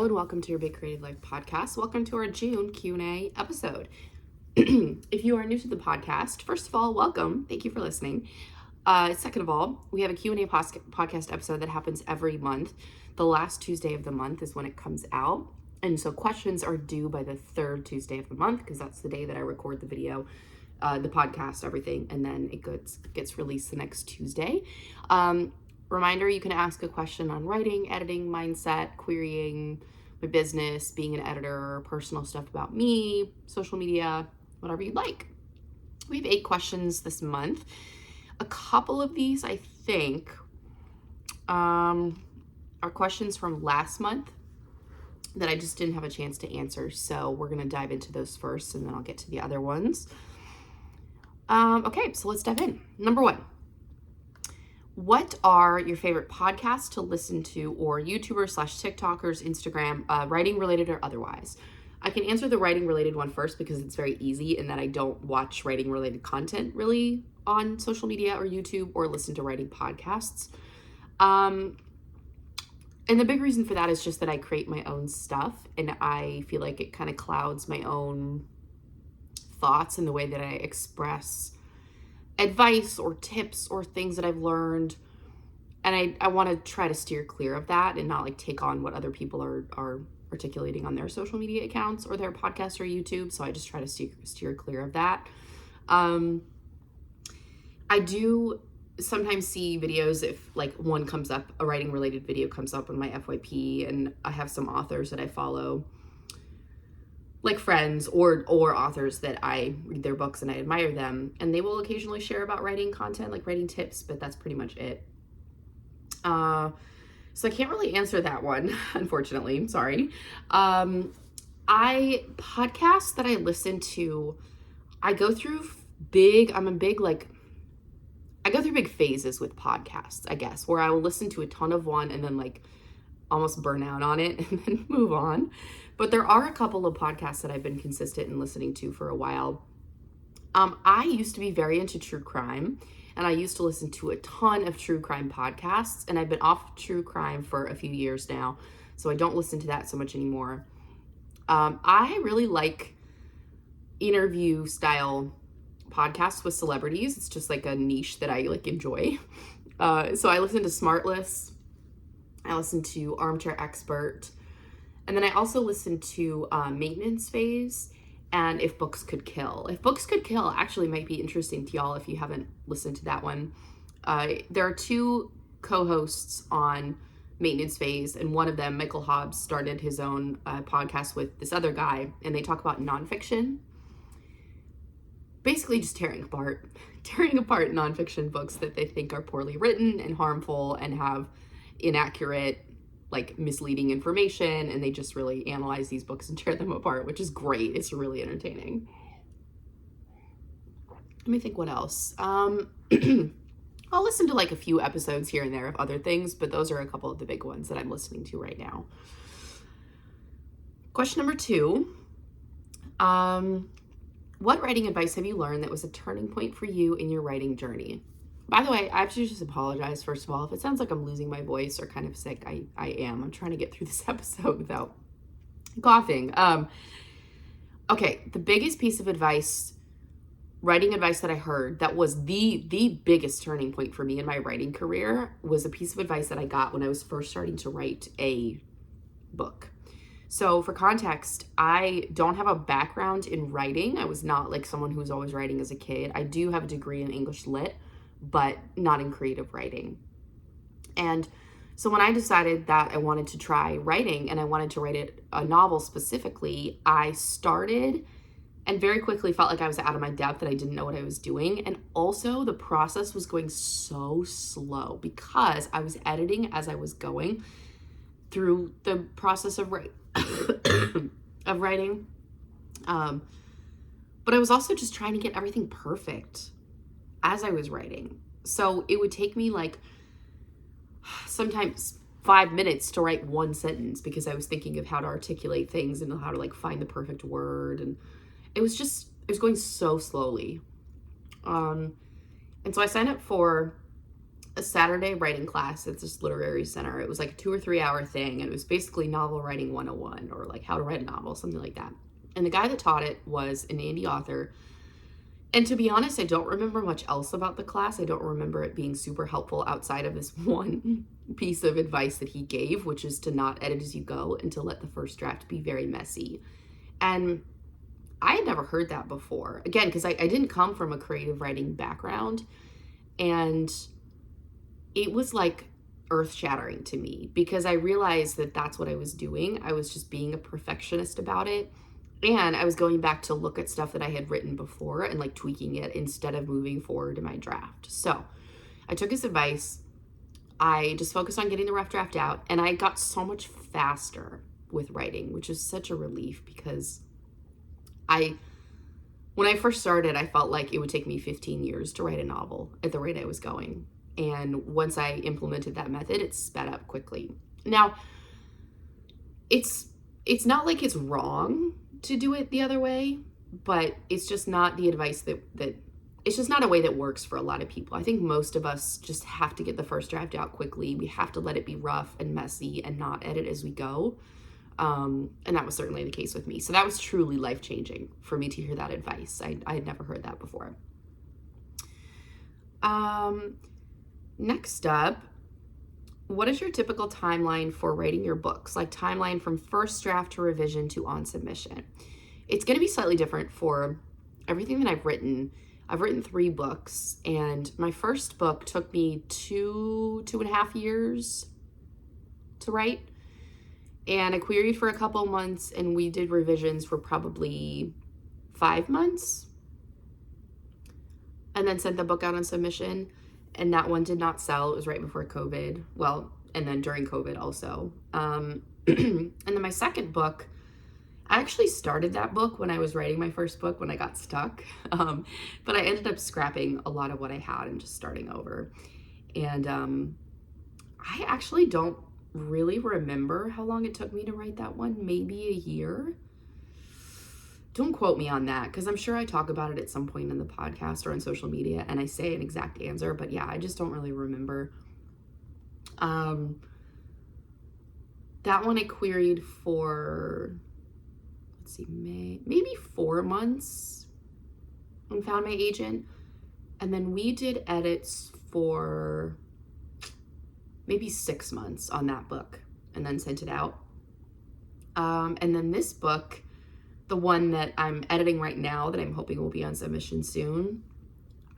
And welcome to your Big Creative Life podcast. Welcome to our June Q&A episode. If you are new to the podcast, first of all, welcome. Thank you for listening. Second of all, we have a Q&A podcast episode that happens every month. The last Tuesday of the month is when it comes out. And so questions are due by the third Tuesday of the month because that's the day that I record the video, the podcast, everything. And then it gets released the next Tuesday. Reminder, you can ask a question on writing, editing, mindset, querying, my business, being an editor, personal stuff about me, social media, whatever you'd like. We have 8 questions this month. A couple of these, I think, are questions from last month that I just didn't have a chance to answer. So we're going to dive into those first, and then I'll get to the other ones. Okay, so let's dive in. Number 1. What are your favorite podcasts to listen to, or YouTubers / TikTokers, Instagram, writing related or otherwise? I can answer the writing related one first because it's very easy in that I don't watch writing related content really on social media or YouTube or listen to writing podcasts. And the big reason for that is just that I create my own stuff and I feel like it kind of clouds my own thoughts in the way that I express advice or tips or things that I've learned, and I want to try to steer clear of that and not like take on what other people are articulating on their social media accounts or their podcast or YouTube. So I just try to steer clear of that. I do sometimes see videos if like one comes up, a writing related video comes up on my FYP, and I have some authors that I follow, like friends or authors that I read their books and I admire them, and they will occasionally share about writing content, like writing tips, but that's pretty much it. So I can't really answer that one, unfortunately. I'm sorry. Podcasts that I listen to, I go through big phases with podcasts, I guess, where I will listen to a ton of one and then like almost burn out on it and then move on. But there are a couple of podcasts that I've been consistent in listening to for a while. I used to be very into true crime, and I used to listen to a ton of true crime podcasts, and I've been off true crime for a few years now, so I don't listen to that so much anymore. I really like interview style podcasts with celebrities. It's just like a niche that I like enjoy. So I listen to Smartless. I listen to Armchair Expert. And then I also listen to Maintenance Phase and If Books Could Kill. If Books Could Kill actually might be interesting to y'all if you haven't listened to that one. There are 2 co-hosts on Maintenance Phase, and one of them, Michael Hobbs, started his own podcast with this other guy, and they talk about nonfiction. Basically just tearing apart nonfiction books that they think are poorly written and harmful and have inaccurate, like misleading information, and they just really analyze these books and tear them apart, which is great. It's really entertaining. Let me think what else. I'll listen to like a few episodes here and there of other things, but those are a couple of the big ones that I'm listening to right now. Question number 2. What writing advice have you learned that was a turning point for you in your writing journey? By the way, I have to just apologize, first of all. If it sounds like I'm losing my voice or kind of sick, I am. I'm trying to get through this episode without coughing. Okay, the biggest piece of advice, writing advice that I heard that was the biggest turning point for me in my writing career was a piece of advice that I got when I was first starting to write a book. So for context, I don't have a background in writing. I was not like someone who was always writing as a kid. I do have a degree in English Lit, but not in creative writing. And so when I decided that I wanted to try writing and I wanted to write a novel specifically, I started and very quickly felt like I was out of my depth and I didn't know what I was doing. And also the process was going so slow because I was editing as I was going through the process of writing. But I was also just trying to get everything perfect as I was writing. So it would take me like sometimes 5 minutes to write one sentence because I was thinking of how to articulate things and how to like find the perfect word. And it was going so slowly. And so I signed up for a Saturday writing class at this literary center. It was like a 2 or 3 hour thing. And it was basically novel writing 101 or like how to write a novel, something like that. And the guy that taught it was an indie author. And to be honest, I don't remember much else about the class. I don't remember it being super helpful outside of this one piece of advice that he gave, which is to not edit as you go and to let the first draft be very messy. And I had never heard that before. Again, because I didn't come from a creative writing background. And it was like earth-shattering to me because I realized that that's what I was doing. I was just being a perfectionist about it. And I was going back to look at stuff that I had written before and like tweaking it instead of moving forward in my draft. So I took his advice. I just focused on getting the rough draft out, and I got so much faster with writing, which is such a relief because when I first started, I felt like it would take me 15 years to write a novel at the rate I was going. And once I implemented that method, it sped up quickly. Now, it's not like it's wrong to do it the other way, but it's just not the advice that it's just not a way that works for a lot of people. I think most of us just have to get the first draft out quickly. We have to let it be rough and messy and not edit as we go. And that was certainly the case with me. So that was truly life-changing for me to hear that advice. I had never heard that before. Next up, what is your typical timeline for writing your books? Like timeline from first draft to revision to on submission. It's going to be slightly different for everything that I've written. I've written 3 books, and my first book took me 2.5 years to write. And I queried for a couple months, and we did revisions for probably 5 months. And then sent the book out on submission. And that one did not sell. It was right before COVID. Well, and then during COVID also. And then my second book, I actually started that book when I was writing my first book when I got stuck. But I ended up scrapping a lot of what I had and just starting over. And I actually don't really remember how long it took me to write that one. Maybe a year. Don't quote me on that because I'm sure I talk about it at some point in the podcast or on social media and I say an exact answer, but yeah, I just don't really remember. That one I queried for, let's see, maybe 4 months and found my agent. And then we did edits for maybe 6 months on that book and then sent it out. And then this book, the one that I'm editing right now that I'm hoping will be on submission soon,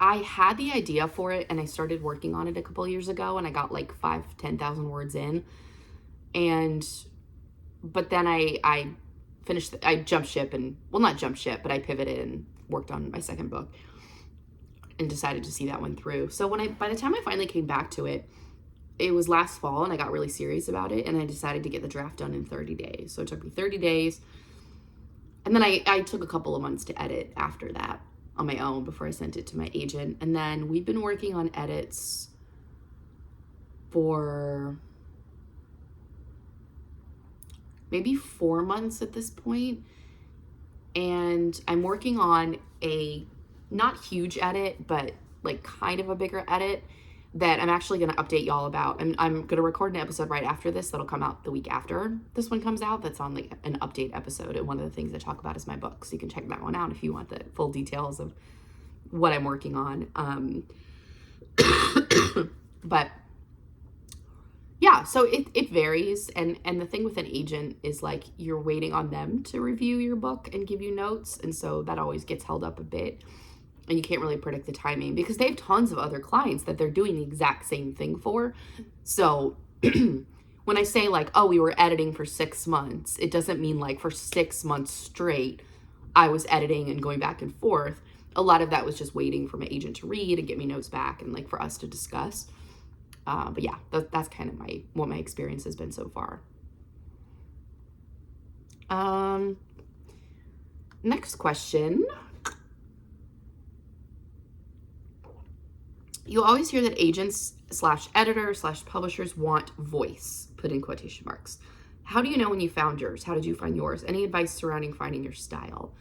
I had the idea for it and I started working on it a couple years ago and I got like 10,000 words in. But then I finished, I jumped ship and, well, not jumped ship, but I pivoted and worked on my second book and decided to see that one through. So by the time I finally came back to it, it was last fall and I got really serious about it and I decided to get the draft done in 30 days. So it took me 30 days. And then I took a couple of months to edit after that on my own before I sent it to my agent. And then we've been working on edits for maybe 4 months at this point. And I'm working on a not huge edit, but like kind of a bigger edit that I'm actually going to update y'all about. And I'm going to record an episode right after this that'll come out the week after this one comes out. That's on like an update episode. And one of the things I talk about is my book. So you can check that one out if you want the full details of what I'm working on. But yeah, so it varies. And the thing with an agent is like you're waiting on them to review your book and give you notes. And so that always gets held up a bit. And you can't really predict the timing because they have tons of other clients that they're doing the exact same thing for. So when I say like, oh, we were editing for 6 months, it doesn't mean like for 6 months straight, I was editing and going back and forth. A lot of that was just waiting for my agent to read and get me notes back and like for us to discuss. But yeah, that's kind of what my experience has been so far. Next question. You always hear that agents / publishers want voice, put in quotation marks. How do you know when you found yours? How did you find yours? Any advice surrounding finding your style?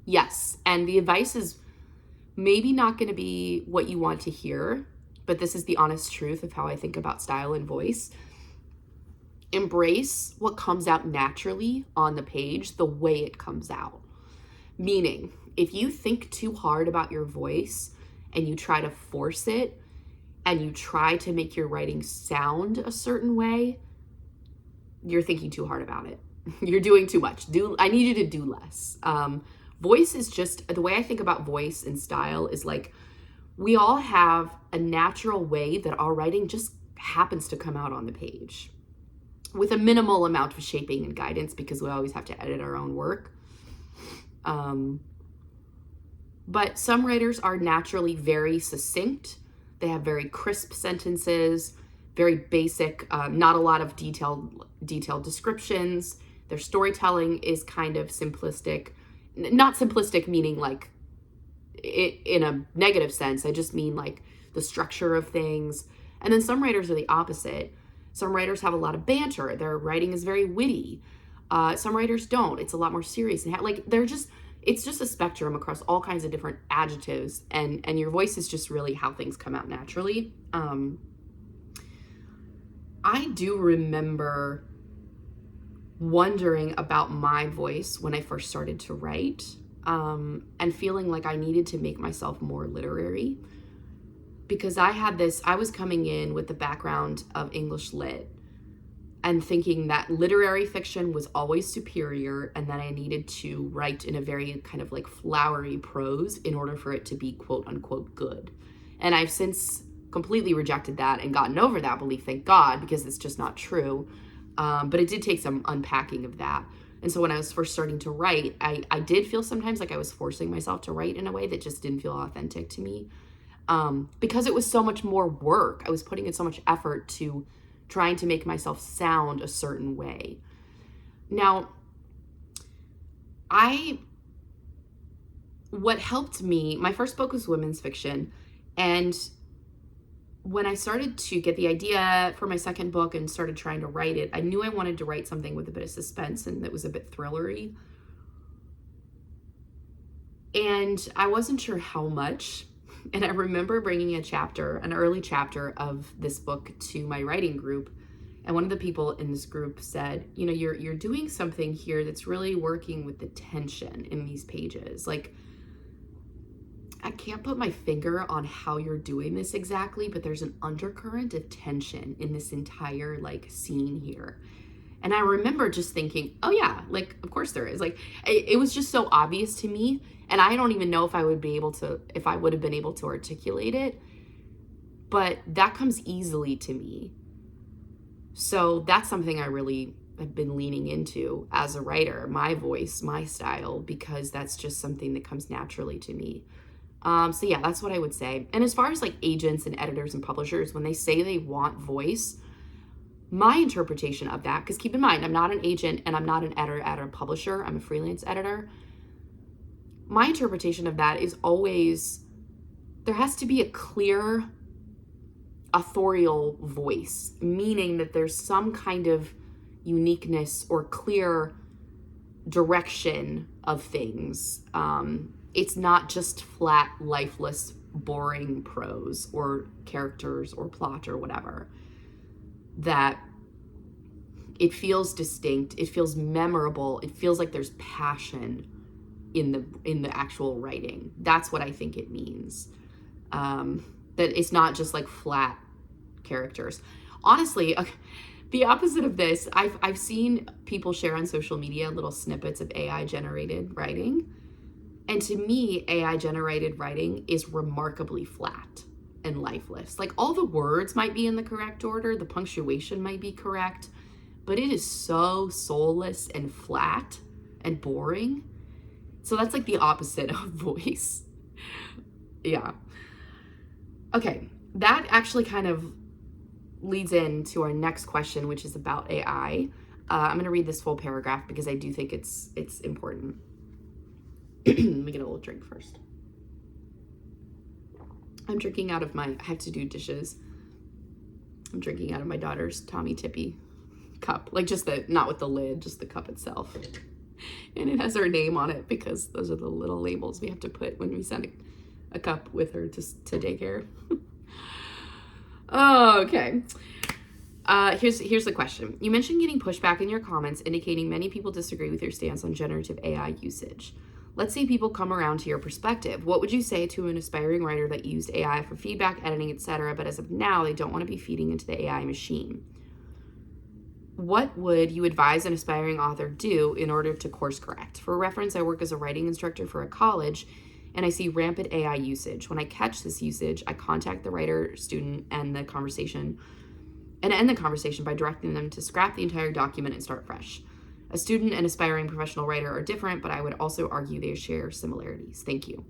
Yes. And the advice is maybe not going to be what you want to hear, but this is the honest truth of how I think about style and voice. Embrace what comes out naturally on the page, the way it comes out. Meaning, if you think too hard about your voice and you try to force it and you try to make your writing sound a certain way, you're thinking too hard about it. You're doing too much. I need you to do less. Voice is just, the way I think about voice and style is like, we all have a natural way that our writing just happens to come out on the page with a minimal amount of shaping and guidance, because we always have to edit our own work. But some writers are naturally very succinct. They have very crisp sentences, very basic, not a lot of detailed descriptions. Their storytelling is kind of simplistic. Not simplistic meaning like it in a negative sense. I just mean like the structure of things. And then some writers are the opposite. Some writers have a lot of banter. Their writing is very witty. Some writers don't. It's a lot more serious. And it's just a spectrum across all kinds of different adjectives. And your voice is just really how things come out naturally. I do remember wondering about my voice when I first started to write, and feeling like I needed to make myself more literary, because I was coming in with the background of English lit and thinking that literary fiction was always superior and that I needed to write in a very kind of like flowery prose in order for it to be quote unquote good. And I've since completely rejected that and gotten over that belief, thank God, because it's just not true. But it did take some unpacking of that. And so when I was first starting to write, I did feel sometimes like I was forcing myself to write in a way that just didn't feel authentic to me. Because it was so much more work. I was putting in so much effort to trying to make myself sound a certain way. Now, what helped me, my first book was women's fiction, and when I started to get the idea for my second book and started trying to write it, I knew I wanted to write something with a bit of suspense and that was a bit thrillery. And I wasn't sure how much. And I remember bringing an early chapter of this book to my writing group. And one of the people in this group said, you know, you're doing something here that's really working with the tension in these pages. Like, I can't put my finger on how you're doing this exactly, but there's an undercurrent of tension in this entire like scene here. And I remember just thinking, oh yeah, like, of course there is. Like, it was just so obvious to me. And I don't even know if I would have been able to articulate it, but that comes easily to me. So that's something I really have been leaning into as a writer, my voice, my style, because that's just something that comes naturally to me. So yeah, that's what I would say. And as far as like agents and editors and publishers, when they say they want voice, my interpretation of that, because keep in mind, I'm not an agent and I'm not an editor at a publisher, I'm a freelance editor. My interpretation of that is always, there has to be a clear authorial voice, meaning that there's some kind of uniqueness or clear direction of things. It's not just flat, lifeless, boring prose or characters or plot or whatever. That it feels distinct, it feels memorable, it feels like there's passion in the actual writing. That's what I think it means. That it's not just like flat characters. Honestly, the opposite of this, I've seen people share on social media little snippets of AI generated writing. And to me, AI generated writing is remarkably flat and lifeless. Like, all the words might be in the correct order, the punctuation might be correct, but it is so soulless and flat and boring. So that's like the opposite of voice. Yeah. Okay, that actually kind of leads into our next question, which is about AI. I'm going to read this full paragraph because I do think it's important. Let me get a little drink first. I'm drinking out of I have to do dishes. I'm drinking out of my daughter's Tommy Tippy cup. Like, just not with the lid, just the cup itself. And it has her name on it because those are the little labels we have to put when we send a cup with her to daycare. Okay. Here's the question. You mentioned getting pushback in your comments indicating many people disagree with your stance on generative AI usage. Let's say people come around to your perspective. What would you say to an aspiring writer that used AI for feedback, editing, etc., but as of now, they don't want to be feeding into the AI machine? What would you advise an aspiring author do in order to course correct? For reference, I work as a writing instructor for a college, and I see rampant AI usage. When I catch this usage, I contact the writer, student, and end the conversation by directing them to scrap the entire document and start fresh. A student and aspiring professional writer are different, but I would also argue they share similarities. Thank you.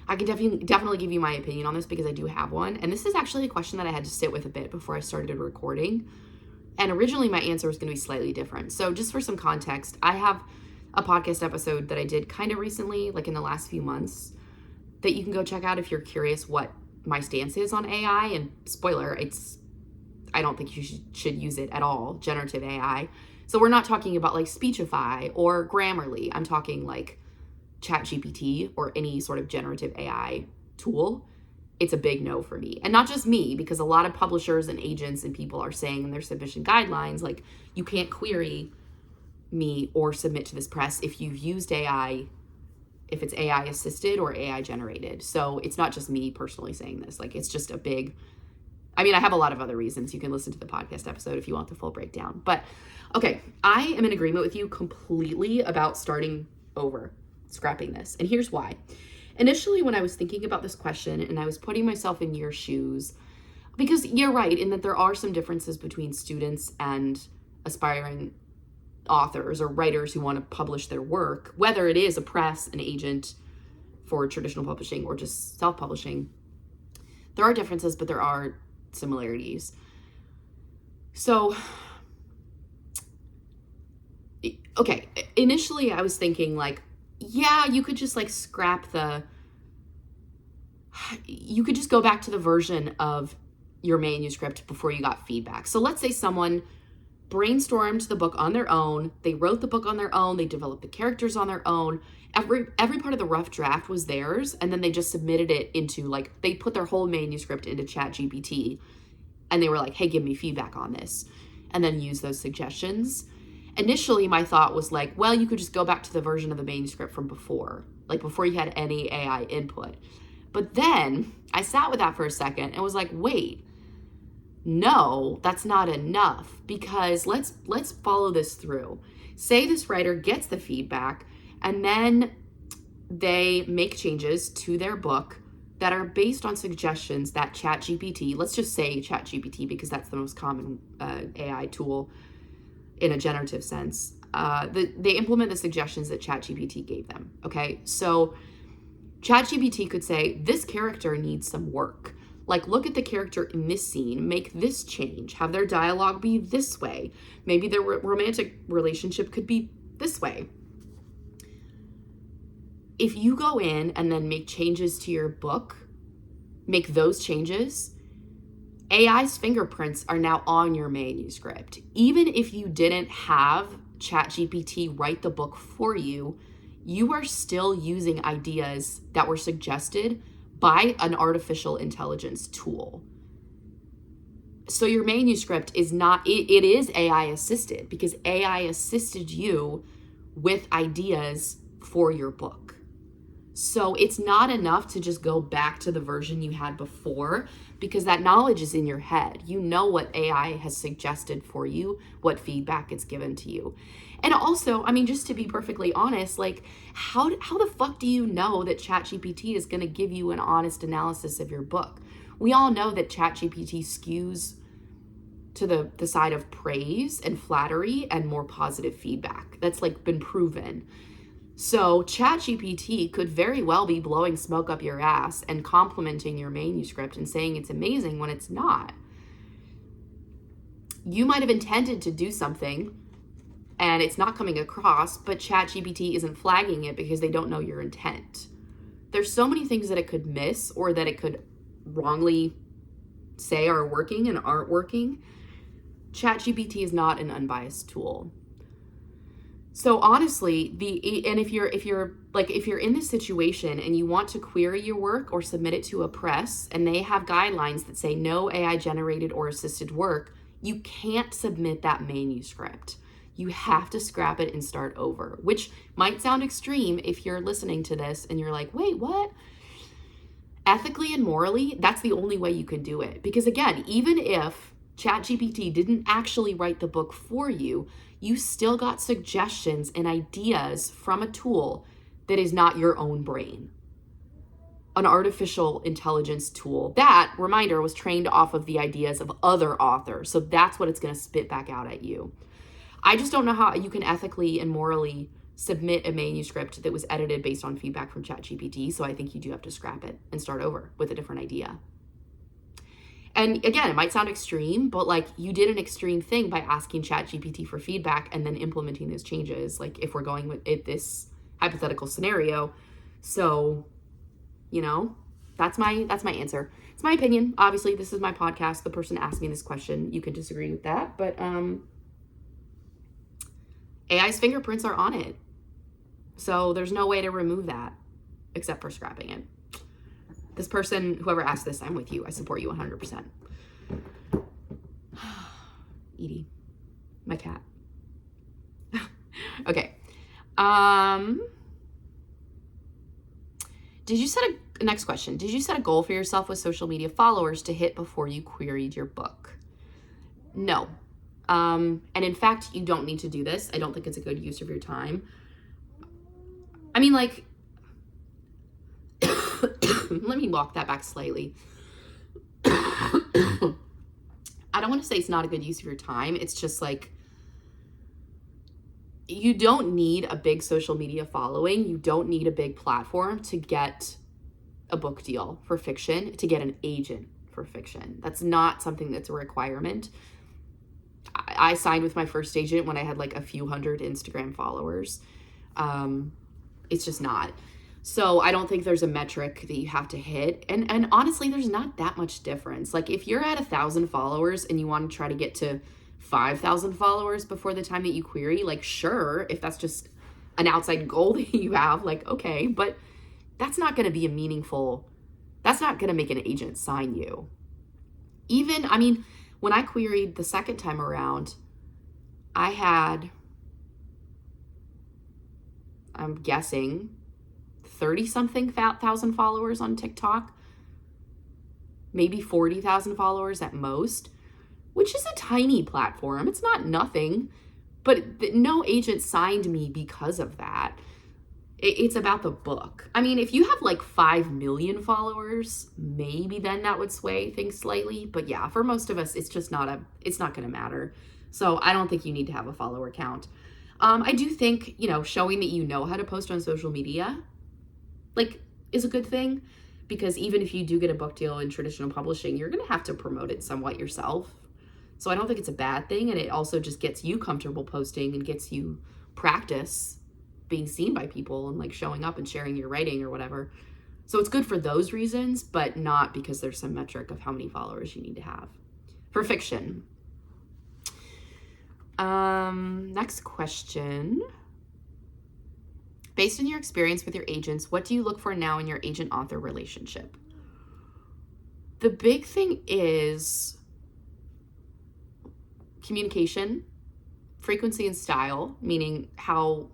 I can definitely give you my opinion on this because I do have one. And this is actually a question that I had to sit with a bit before I started recording. And originally my answer was going to be slightly different. So just for some context, I have a podcast episode that I did kind of recently, like in the last few months, that you can go check out if you're curious what my stance is on AI. And spoiler, I don't think you should use it at all, generative AI. So we're not talking about like Speechify or Grammarly. I'm talking like ChatGPT or any sort of generative AI tool. It's a big no for me. And not just me, because a lot of publishers and agents and people are saying in their submission guidelines, like, you can't query me or submit to this press if you've used AI, if it's AI assisted or AI generated. So it's not just me personally saying this. Like, it's just a big, I mean, I have a lot of other reasons. You can listen to the podcast episode if you want the full breakdown. But okay, I am in agreement with you completely about starting over, scrapping this. And here's why. Initially, when I was thinking about this question and I was putting myself in your shoes, because you're right in that there are some differences between students and aspiring authors or writers who want to publish their work, whether it is a press, an agent for traditional publishing or just self-publishing. There are differences, but there are similarities. So, okay, initially I was thinking like, yeah, you could just like you could just go back to the version of your manuscript before you got feedback. So let's say someone brainstormed the book on their own, they wrote the book on their own, they developed the characters on their own, every part of the rough draft was theirs, and then they just submitted it into, like, they put their whole manuscript into ChatGPT, and they were like, hey, give me feedback on this, and then use those suggestions. Initially, my thought was like, well, you could just go back to the version of the manuscript from before, like before you had any AI input. But then I sat with that for a second and was like, wait, no, that's not enough, because let's follow this through. Say this writer gets the feedback and then they make changes to their book that are based on suggestions that ChatGPT, let's just say ChatGPT because that's the most common AI tool in a generative sense, they implement the suggestions that ChatGPT gave them, okay? So ChatGPT could say, this character needs some work. Like, look at the character in this scene, make this change, have their dialogue be this way. Maybe their romantic relationship could be this way. If you go in and then make changes to your book, make those changes, AI's fingerprints are now on your manuscript. Even if you didn't have ChatGPT write the book for you, you are still using ideas that were suggested by an artificial intelligence tool. So your manuscript is not, it is AI assisted because AI assisted you with ideas for your book. So it's not enough to just go back to the version you had before, because that knowledge is in your head. You know what AI has suggested for you, what feedback it's given to you. And also, I mean, just to be perfectly honest, like, how the fuck do you know that ChatGPT is going to give you an honest analysis of your book? We all know that ChatGPT skews to the side of praise and flattery and more positive feedback. That's like been proven. So ChatGPT could very well be blowing smoke up your ass and complimenting your manuscript and saying it's amazing when it's not. You might have intended to do something and it's not coming across, but ChatGPT isn't flagging it because they don't know your intent. There's so many things that it could miss or that it could wrongly say are working and aren't working. ChatGPT is not an unbiased tool. So honestly, if you're in this situation and you want to query your work or submit it to a press and they have guidelines that say no AI generated or assisted work, you can't submit that manuscript. You have to scrap it and start over, which might sound extreme if you're listening to this and you're like, wait, what? Ethically and morally, that's the only way you can do it. Because again, even if ChatGPT didn't actually write the book for you, you still got suggestions and ideas from a tool that is not your own brain. An artificial intelligence tool that, reminder, was trained off of the ideas of other authors. So that's what it's going to spit back out at you. I just don't know how you can ethically and morally submit a manuscript that was edited based on feedback from ChatGPT. So I think you do have to scrap it and start over with a different idea. And again, it might sound extreme, but like you did an extreme thing by asking ChatGPT for feedback and then implementing those changes. Like if we're going with this hypothetical scenario. So, you know, that's my answer. It's my opinion. Obviously, this is my podcast. The person asked me this question. You could disagree with that, but AI's fingerprints are on it. So there's no way to remove that except for scrapping it. This person, whoever asked this, I'm with you. I support you 100%. Edie, my cat. Okay. Next question. Did you set a goal for yourself with social media followers to hit before you queried your book? No. And in fact, you don't need to do this. I don't think it's a good use of your time. I mean, like, let me walk that back slightly. I don't want to say it's not a good use of your time. It's just like, you don't need a big social media following. You don't need a big platform to get a book deal for fiction, to get an agent for fiction. That's not something that's a requirement. I signed with my first agent when I had like a few hundred Instagram followers. It's just not. So I don't think there's a metric that you have to hit. And honestly, there's not that much difference. Like if you're at 1,000 followers and you want to try to get to 5,000 followers before the time that you query, like sure, if that's just an outside goal that you have, like okay, but that's not going to be that's not going to make an agent sign you. Even, I mean, when I queried the second time around, I had, I'm guessing, 30-something thousand followers on TikTok, maybe 40,000 followers at most, which is a tiny platform. It's not nothing, but no agent signed me because of that. It's about the book. I mean, if you have like 5 million followers, maybe then that would sway things slightly. But yeah, for most of us, it's just it's not going to matter. So I don't think you need to have a follower count. I do think, showing that you know how to post on social media, like, is a good thing, because even if you do get a book deal in traditional publishing, you're going to have to promote it somewhat yourself. So I don't think it's a bad thing. And it also just gets you comfortable posting and gets you practice being seen by people and like showing up and sharing your writing or whatever. So it's good for those reasons, but not because there's some metric of how many followers you need to have for fiction. Next question. Based on your experience with your agents, what do you look for now in your agent-author relationship? The big thing is communication, frequency, and style, meaning how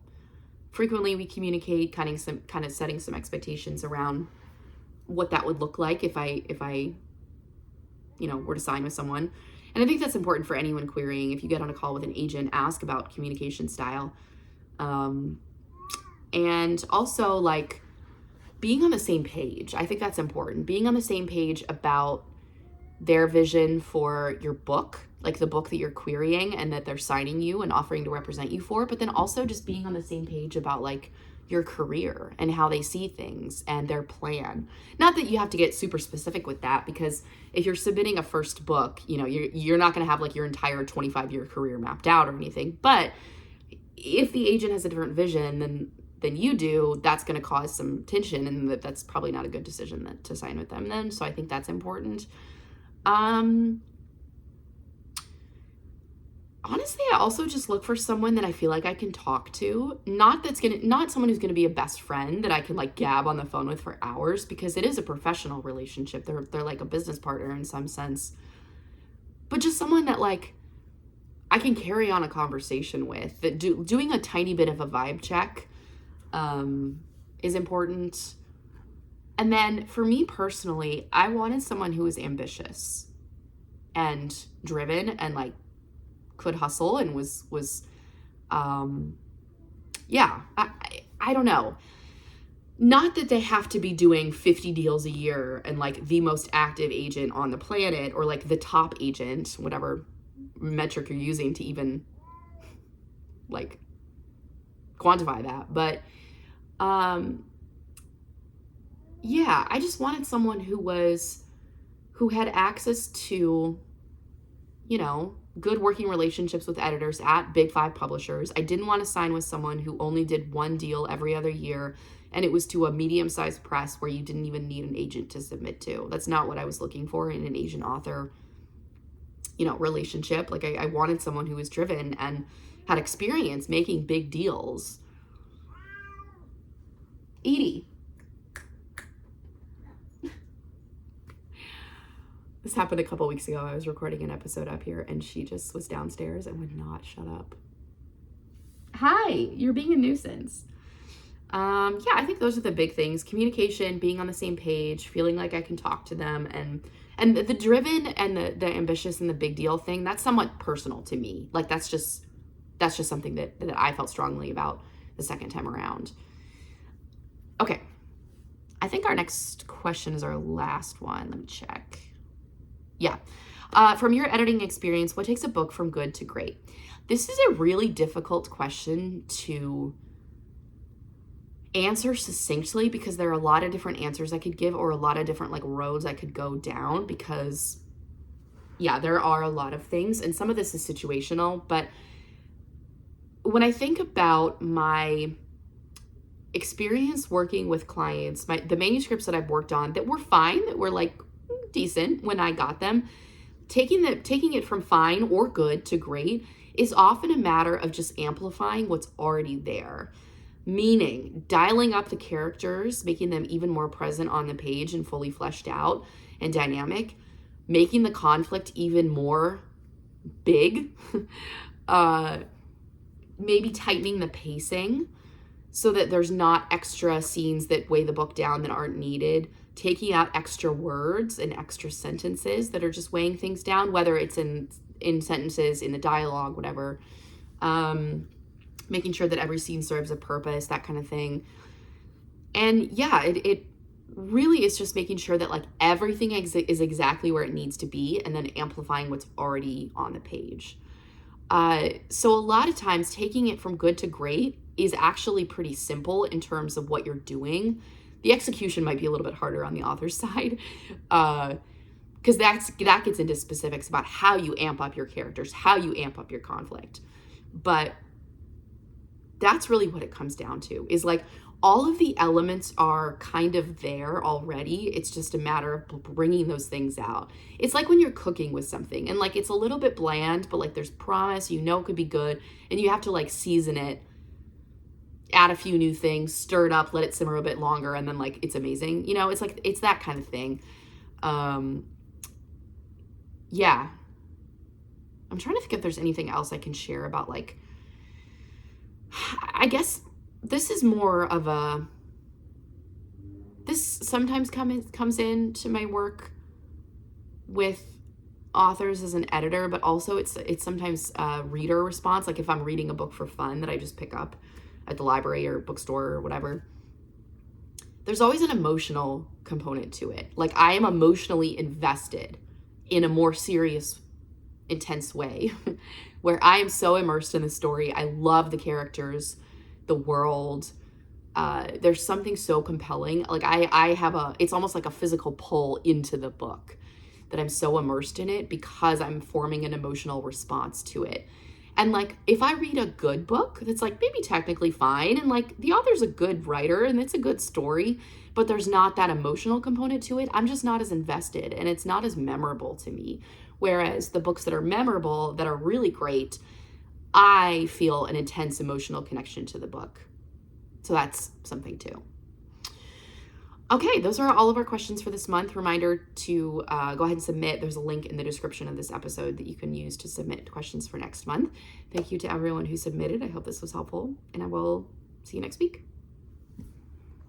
frequently we communicate, kind of setting some expectations around what that would look like if I were to sign with someone. And I think that's important for anyone querying. If you get on a call with an agent, ask about communication style. And also like being on the same page. I think that's important. Being on the same page about their vision for your book, like the book that you're querying and that they're signing you and offering to represent you for, but then also just being on the same page about like your career and how they see things and their plan. Not that you have to get super specific with that, because if you're submitting a first book, you're not going to have like your entire 25-year career mapped out or anything. But if the agent has a different vision than you do, that's going to cause some tension, and that's probably not a good decision to sign with them then. So I think that's important. honestly, I also just look for someone that I feel like I can talk to. Not someone who's gonna be a best friend that I can like gab on the phone with for hours, because it is a professional relationship. They're like a business partner in some sense. But just someone that like I can carry on a conversation with. That doing a tiny bit of a vibe check is important. And then for me personally, I wanted someone who was ambitious and driven and like could hustle and was yeah, I don't know. Not that they have to be doing 50 deals a year and like the most active agent on the planet, or like the top agent, whatever metric you're using to even like quantify that. But yeah, I just wanted someone who had access to, you know, good working relationships with editors at big 5 publishers. I didn't want to sign with someone who only did one deal every other year, and it was to a medium-sized press where you didn't even need an agent to submit to. That's not what I was looking for in an agent author, you know, relationship. Like I wanted someone who was driven and had experience making big deals. Edie. This happened a couple weeks ago. I was recording an episode up here and she just was downstairs and would not shut up. Hi, you're being a nuisance. Yeah, I think those are the big things. Communication, being on the same page, feeling like I can talk to them, and the driven and the ambitious and the big deal thing, that's somewhat personal to me. Like that's just something that I felt strongly about the second time around. Okay. I think our next question is our last one. Let me check. Yeah. From your editing experience, what takes a book from good to great? This is a really difficult question to answer succinctly, because there are a lot of different answers I could give, or a lot of different like roads I could go down, because yeah, there are a lot of things, and some of this is situational. But when I think about my experience working with clients, the manuscripts that I've worked on that were fine, that were like decent when I got them, taking it from fine or good to great is often a matter of just amplifying what's already there. Meaning dialing up the characters, making them even more present on the page and fully fleshed out and dynamic, making the conflict even more big, maybe tightening the pacing so that there's not extra scenes that weigh the book down that aren't needed, taking out extra words and extra sentences that are just weighing things down, whether it's in sentences, in the dialogue, whatever. Making sure that every scene serves a purpose, that kind of thing. And yeah, it really is just making sure that like everything is exactly where it needs to be, and then amplifying what's already on the page. So a lot of times taking it from good to great is actually pretty simple in terms of what you're doing. The execution might be a little bit harder on the author's side, because that gets into specifics about how you amp up your characters, how you amp up your conflict. But that's really what it comes down to, is like all of the elements are kind of there already. It's just a matter of bringing those things out. It's like when you're cooking with something and like it's a little bit bland, but like there's promise, you know, it could be good, and you have to like season it, add a few new things, stir it up, let it simmer a bit longer, and then like it's amazing. You know, it's like it's that kind of thing. Yeah. I'm trying to think if there's anything else I can share about like, I guess this is more of a, this sometimes comes into my work with authors as an editor, but also it's sometimes a reader response. Like if I'm reading a book for fun that I just pick up at the library or bookstore or whatever, there's always an emotional component to it. Like I am emotionally invested in a more serious, intense way where I am so immersed in the story. I love the characters, the world. There's something so compelling. Like I have it's almost like a physical pull into the book, that I'm so immersed in it because I'm forming an emotional response to it. And like, if I read a good book that's like maybe technically fine, and like the author's a good writer and it's a good story, but there's not that emotional component to it, I'm just not as invested and it's not as memorable to me. Whereas the books that are memorable, that are really great, I feel an intense emotional connection to the book. So that's something too. Okay, those are all of our questions for this month. Reminder to go ahead and submit. There's a link in the description of this episode that you can use to submit questions for next month. Thank you to everyone who submitted. I hope this was helpful, and I will see you next week.